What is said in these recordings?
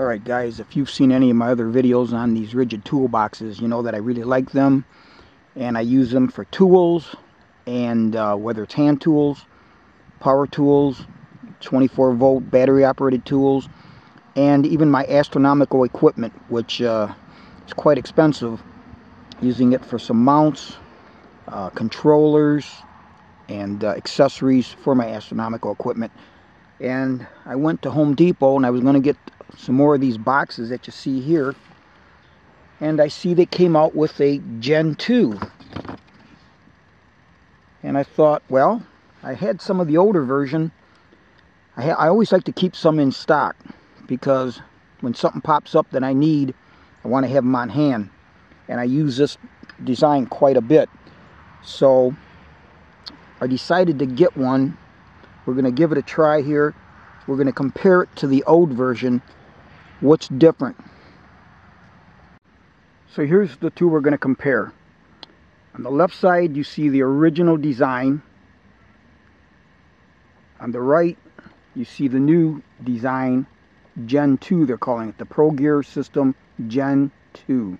Alright guys, if you've seen any of my other videos on these Ridgid toolboxes, you know that I really like them, and I use them for tools, and whether it's hand tools, power tools, 24 volt battery operated tools, and even my astronomical equipment, which is quite expensive, using it for some mounts, controllers, and accessories for my astronomical equipment. And I went to Home Depot and I was going to get some more of these boxes that you see here, and I see they came out with a Gen 2, and I thought, well, I had some of the older version. I always like to keep some in stock, because when something pops up that I need, I want to have them on hand, and I use this design quite a bit. So I decided to get one. We're going to give it a try here. We're going to compare it to the old version. What's different? So here's the two we're going to compare. On the left side, you see the original design. On the right, you see the new design, Gen 2 they're calling it, the Pro Gear System Gen 2.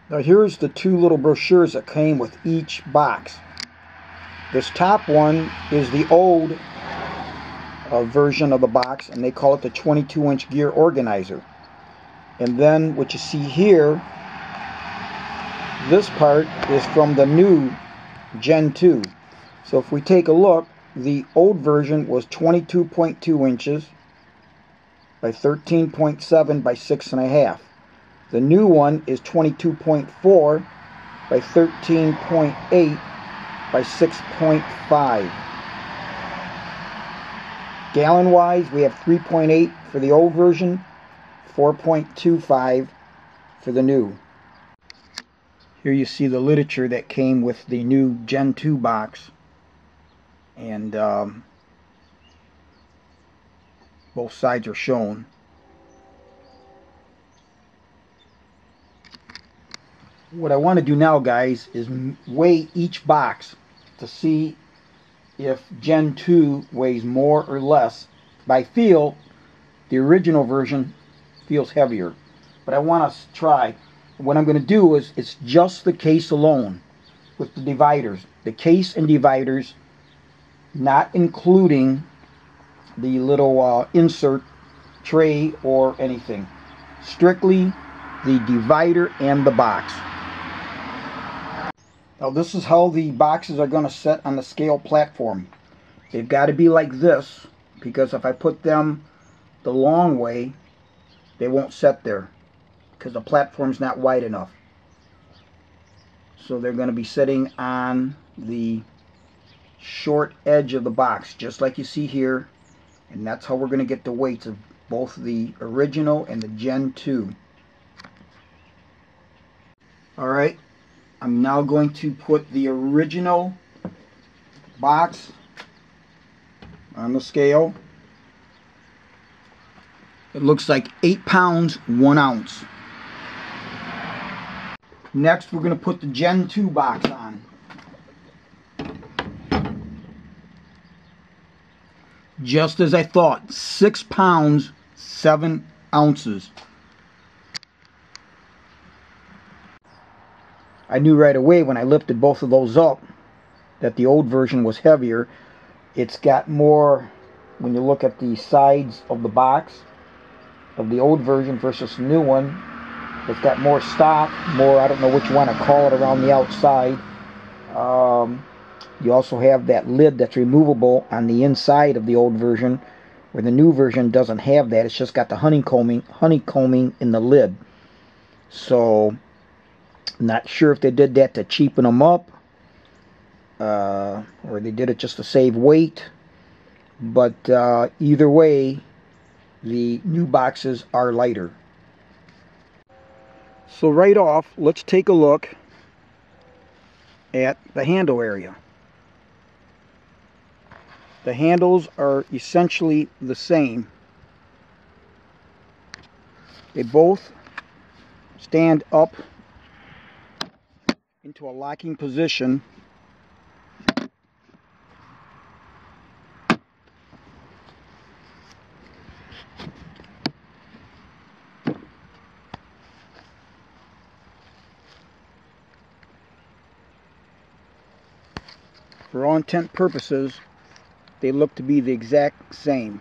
Now here's the two little brochures that came with each box. This top one is the old version of the box, and they call it the 22-inch gear organizer. And then what you see here, this part is from the new Gen 2. So if we take a look, the old version was 22.2 inches by 13.7 by 6.5. The new one is 22.4 by 13.8 by 6.5. Gallon wise, we have 3.8 for the old version, 4.25 for the new. Here you see the literature that came with the new Gen 2 box, and both sides are shown. What I want to do now, guys, is weigh each box to see if Gen 2 weighs more or less. By feel, the original version feels heavier, but I want to try. What I'm going to do is, it's just the case alone with the dividers. The case and dividers, not including the little insert tray or anything. Strictly the divider and the box. Now this is how the boxes are going to set on the scale platform. They've got to be like this, because if I put them the long way, they won't set there, because the platform's not wide enough. So they're going to be sitting on the short edge of the box, just like you see here, and that's how we're going to get the weights of both the original and the Gen 2. Alright, I'm now going to put the original box on the scale. It looks like 8 pounds, 1 ounce. Next, we're going to put the Gen 2 box on. Just as I thought, 6 pounds, 7 ounces. I knew right away when I lifted both of those up that the old version was heavier. It's got more, when you look at the sides of the box of the old version versus the new one, it's got more stock, more, I don't know what you want to call it, around the outside. You also have that lid that's removable on the inside of the old version, where the new version doesn't have that. It's just got the honeycombing in the lid. So not sure if they did that to cheapen them up, or they did it just to save weight. But either way, the new boxes are lighter. So right off, let's take a look at the handle area. The handles are essentially the same. They both stand up into a locking position. For all intent purposes, they look to be the exact same.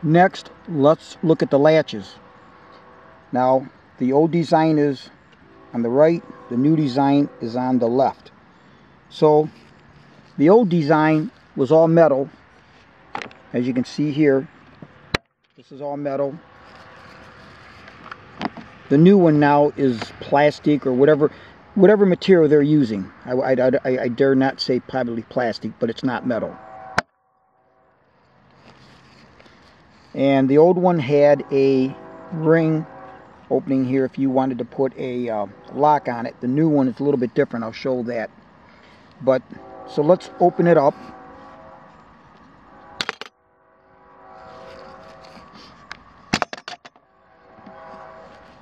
Next, let's look at the latches. Now, the old design is on the right, the new design is on the left. So, the old design was all metal. As you can see here, this is all metal. The new one now is plastic or whatever material they're using. I dare not say probably plastic, but it's not metal. And the old one had a ring opening here if you wanted to put a lock on it. The new one is a little bit different. I'll show that. But so let's open it up.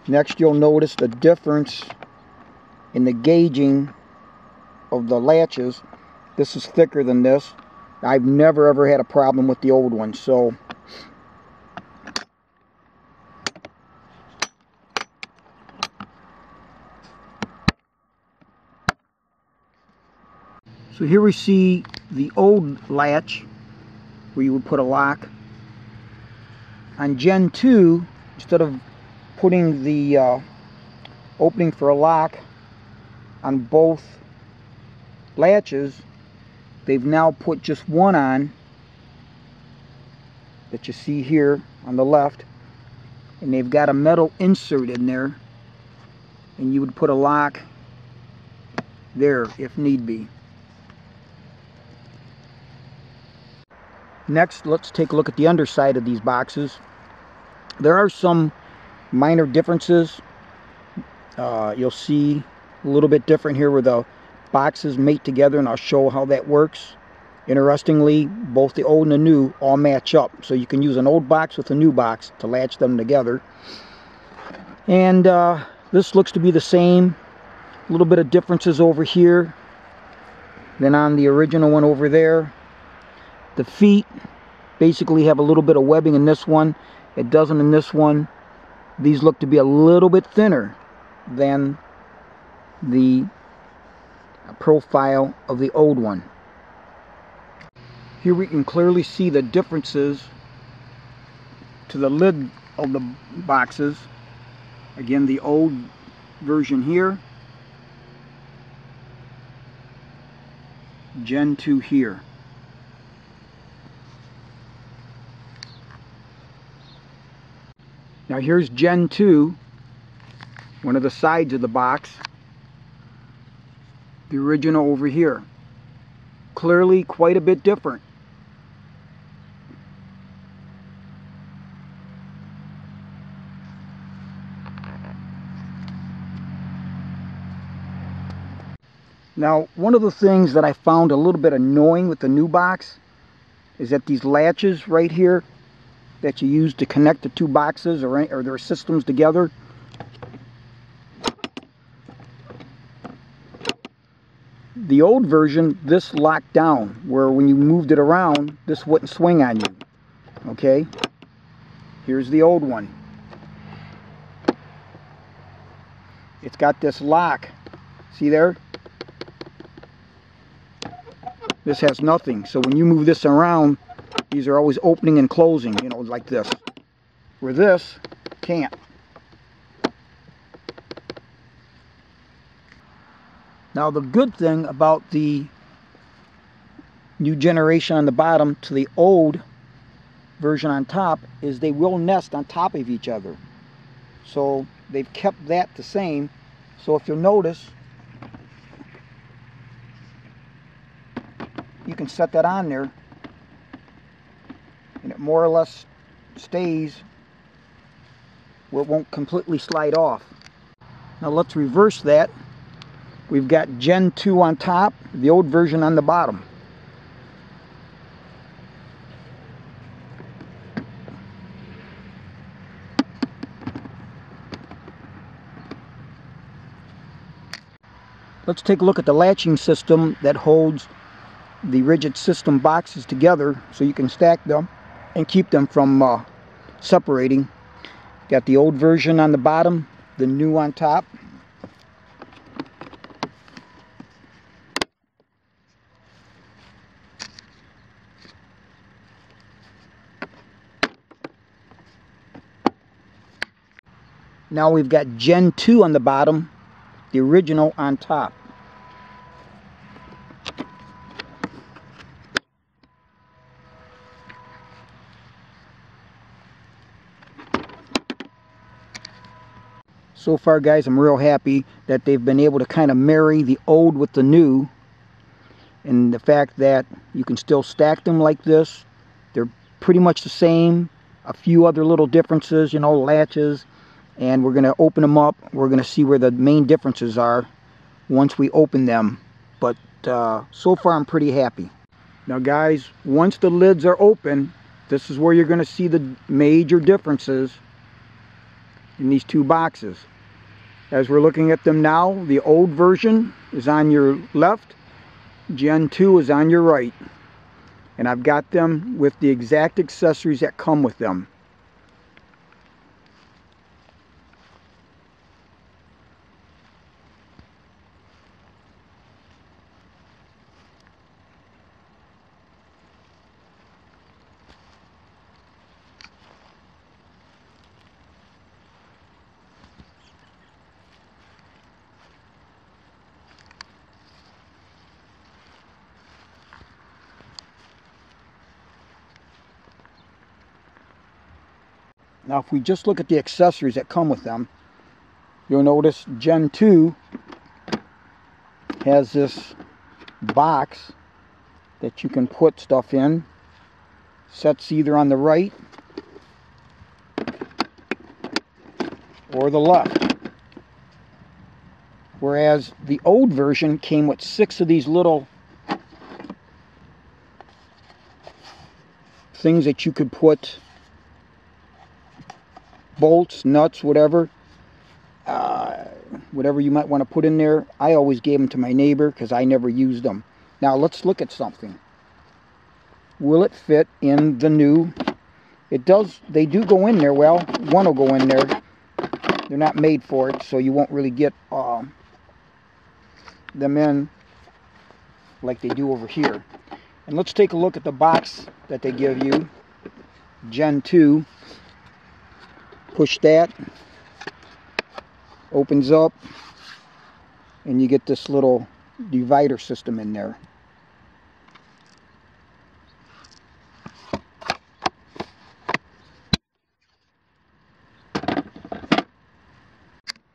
Next, you'll notice the difference in the gauging of the latches. This is thicker than this. I've never ever had a problem with the old one. So here we see the old latch where you would put a lock. On Gen 2, instead of putting the opening for a lock on both latches, they've now put just one on that you see here on the left, and they've got a metal insert in there, and you would put a lock there if need be. Next, let's take a look at the underside of these boxes. There are some minor differences. You'll see a little bit different here where the boxes mate together, and I'll show how that works. Interestingly, both the old and the new all match up, so you can use an old box with a new box to latch them together. And this looks to be the same. A little bit of differences over here than on the original one over there. The feet basically have a little bit of webbing in this one. It doesn't in this one. These look to be a little bit thinner than the profile of the old one. Here we can clearly see the differences to the lid of the boxes. Again, the old version here, Gen 2 here. Now here's Gen 2, one of the sides of the box. The original over here. Clearly quite a bit different. Now, one of the things that I found a little bit annoying with the new box is that these latches right here that you use to connect the two boxes or their systems together, the old version, this locked down, where when you moved it around, this wouldn't swing on you. Okay? Here's the old one. It's got this lock. See there? This has nothing. So when you move this around, these are always opening and closing, you know, like this. Where this can't. Now the good thing about the new generation on the bottom to the old version on top is they will nest on top of each other. So they've kept that the same. So if you'll notice, you can set that on there and it more or less stays where it won't completely slide off. Now let's reverse that. We've got Gen 2 on top, the old version on the bottom. let's take a look at the latching system that holds the Ridgid system boxes together so you can stack them and keep them from separating. Got the old version on the bottom, the new on top. Now we've got Gen 2 on the bottom, the original on top. So far, guys, I'm real happy that they've been able to kind of marry the old with the new, and the fact that you can still stack them like this. They're pretty much the same, a few other little differences, you know, latches, and we're going to open them up. We're going to see where the main differences are once we open them, but so far I'm pretty happy. Now guys, once the lids are open, this is where you're going to see the major differences in these two boxes. As we're looking at them now, the old version is on your left, Gen 2 is on your right, and I've got them with the exact accessories that come with them. Now if we just look at the accessories that come with them, you'll notice Gen 2 has this box that you can put stuff in. Sets either on the right or the left. Whereas the old version came with 6 of these little things that you could put bolts, nuts, whatever you might want to put in there. I always gave them to my neighbor because I never used them. Now let's look at something. Will it fit in the new? It does. They do go in there. Well, one will go in there. They're not made for it, so you won't really get them in like they do over here. And let's take a look at the box that they give you. Gen 2. Push that, opens up, and you get this little divider system in there.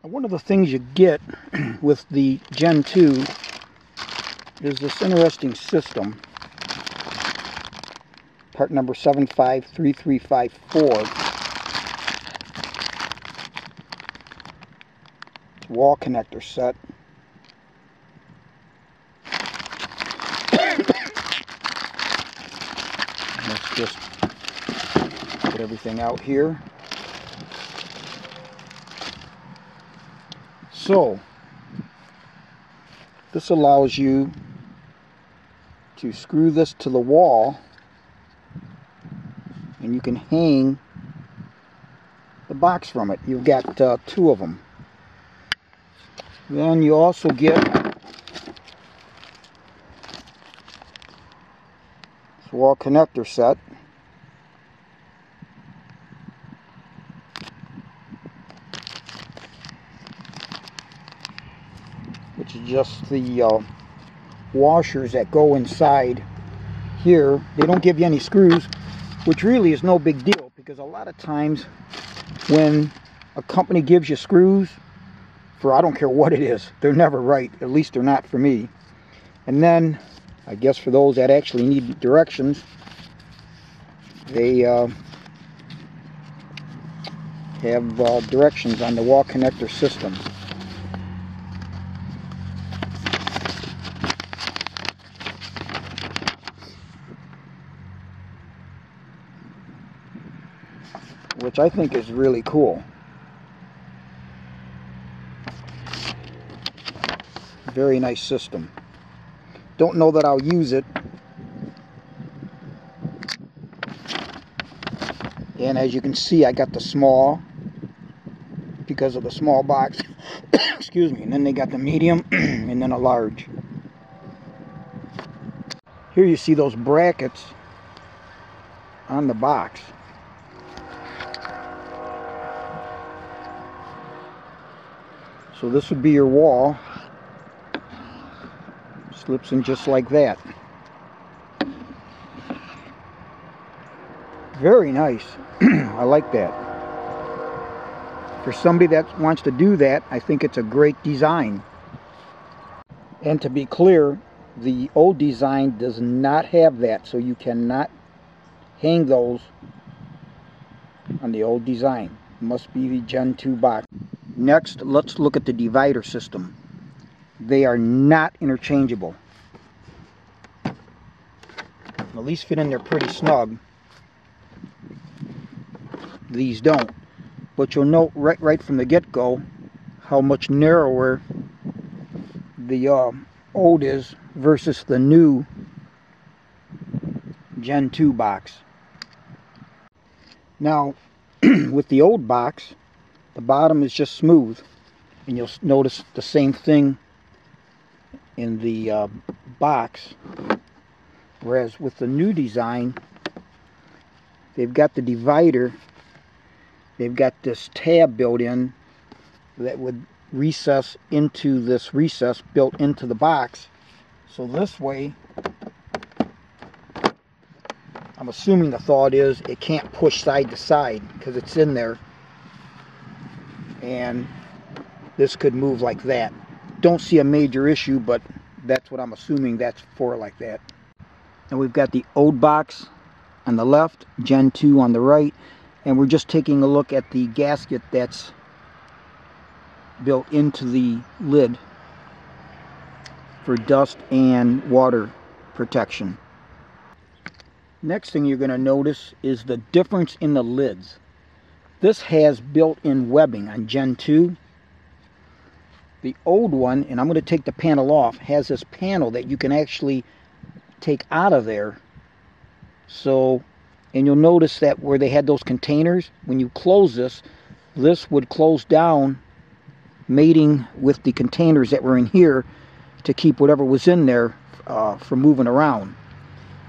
One of the things you get with the Gen 2 is this interesting system. Part number 753354. Wall connector set. Let's just put everything out here. So this allows you to screw this to the wall, and you can hang the box from it. You've got 2 of them. Then you also get this wall connector set. Which is just the washers that go inside here. They don't give you any screws, which really is no big deal, because a lot of times when a company gives you screws for I don't care what it is, they're never right. At least they're not for me. And then I guess for those that actually need directions, they have directions on the wall connector system. Which I think is really cool. Very nice system. Don't know that I'll use it. And as you can see, I got the small because of the small box. Excuse me. And then they got the medium and then a large. Here you see those brackets on the box. So this would be your wall. Slips in just like that. Very nice. I like that. For somebody that wants to do that, I think it's a great design. And to be clear, the old design does not have that, so you cannot hang those on the old design. It must be the Gen 2 box. Next, let's look at the divider system. They are not interchangeable. At least fit in there pretty snug. These don't. But you'll note right from the get-go how much narrower the old is versus the new Gen 2 box. Now, with the old box, the bottom is just smooth. And you'll notice the same thing in the box. Whereas with the new design, they've got the divider. They've got this tab built in that would recess into this recess built into the box. So this way, I'm assuming the thought is it can't push side to side because it's in there. And this could move like that. Don't see a major issue, but that's what I'm assuming that's for, like that. And we've got the old box on the left, Gen 2 on the right, and we're just taking a look at the gasket that's built into the lid for dust and water protection. Next thing you're going to notice is the difference in the lids. This has built-in webbing on Gen 2. The old one, and I'm going to take the panel off, has this panel that you can actually take out of there. So, and you'll notice that where they had those containers, when you close this, this would close down, mating with the containers that were in here to keep whatever was in there from moving around.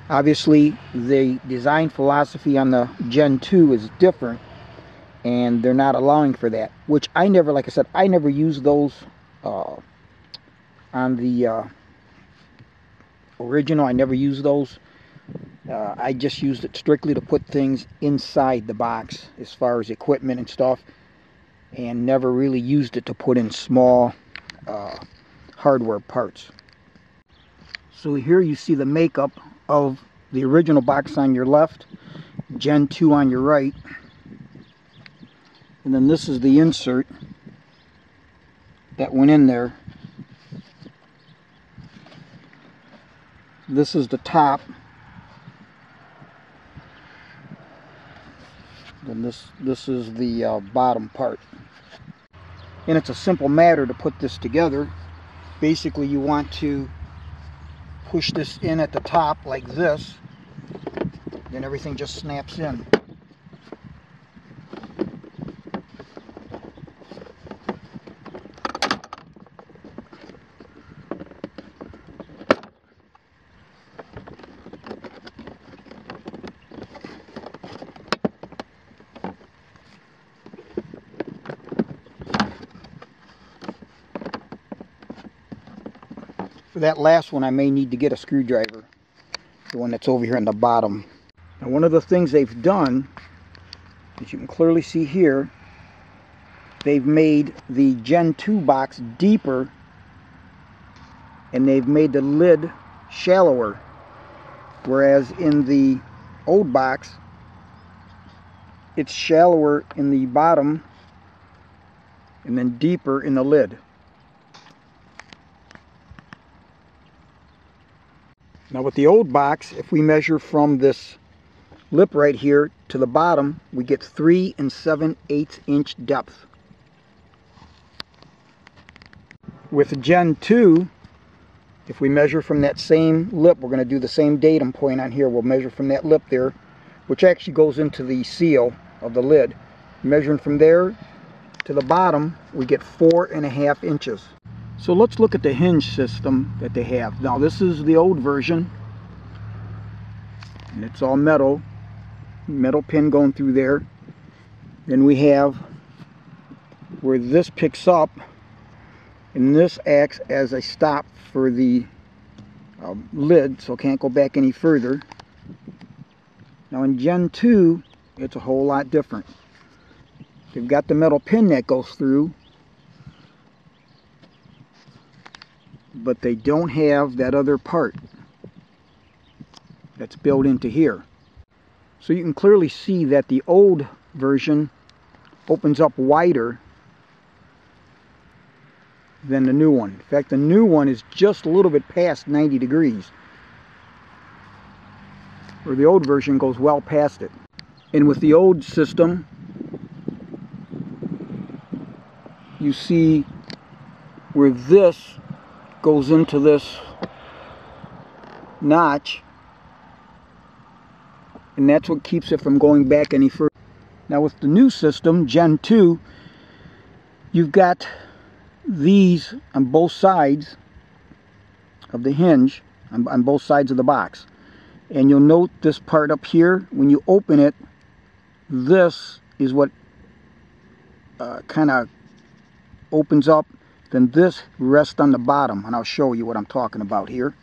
Obviously, the design philosophy on the Gen 2 is different, and they're not allowing for that, which I never, like I said, I never used those on the original. I never used those. I just used it strictly to put things inside the box as far as equipment and stuff, and never really used it to put in small hardware parts. So here you see the makeup of the original box on your left, Gen 2 on your right, and then this is the insert that went in there. This is the top, and this is the bottom part. And it's a simple matter to put this together. Basically, you want to push this in at the top like this, then everything just snaps in. For that last one, I may need to get a screwdriver, the one that's over here on the bottom. Now, one of the things they've done, as you can clearly see here, they've made the Gen 2 box deeper, and they've made the lid shallower, whereas in the old box, it's shallower in the bottom and then deeper in the lid. Now with the old box, if we measure from this lip right here to the bottom, we get 3 7/8 inch depth. With Gen 2, If we measure from that same lip, we're going to do the same datum point on here. We'll measure from that lip there, which actually goes into the seal of the lid. Measuring from there to the bottom, we get 4.5 inches. So let's look at the hinge system that they have. Now this is the old version, and it's all metal pin going through there. Then we have where this picks up, and this acts as a stop for the lid, so it can't go back any further. Now in Gen 2, it's a whole lot different. They've got the metal pin that goes through, but they don't have that other part that's built into here. So you can clearly see that the old version opens up wider than the new one. In fact, the new one is just a little bit past 90 degrees, where the old version goes well past it. And with the old system, you see where this goes into this notch, and that's what keeps it from going back any further. Now with the new system, Gen 2, you've got these on both sides of the hinge, on both sides of the box. And you'll note this part up here, when you open it, this is what kind of opens up. Then this rests on the bottom, and I'll show you what I'm talking about here.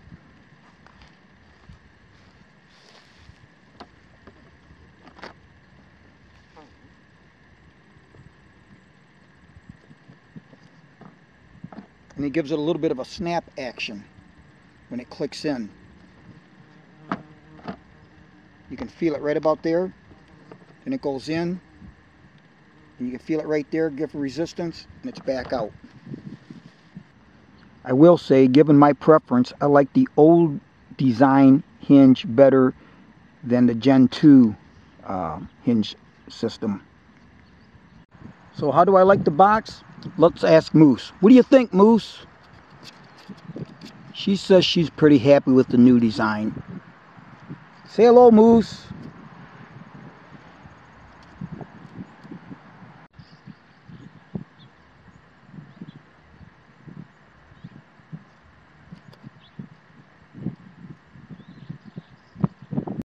And it gives it a little bit of a snap action when it clicks in. You can feel it right about there, and it goes in, and you can feel it right there, give resistance, and it's back out. I will say, given my preference, I like the old design hinge better than the Gen 2 hinge system. So how do I like the box? Let's ask Moose. What do you think, Moose? She says she's pretty happy with the new design. Say hello, Moose.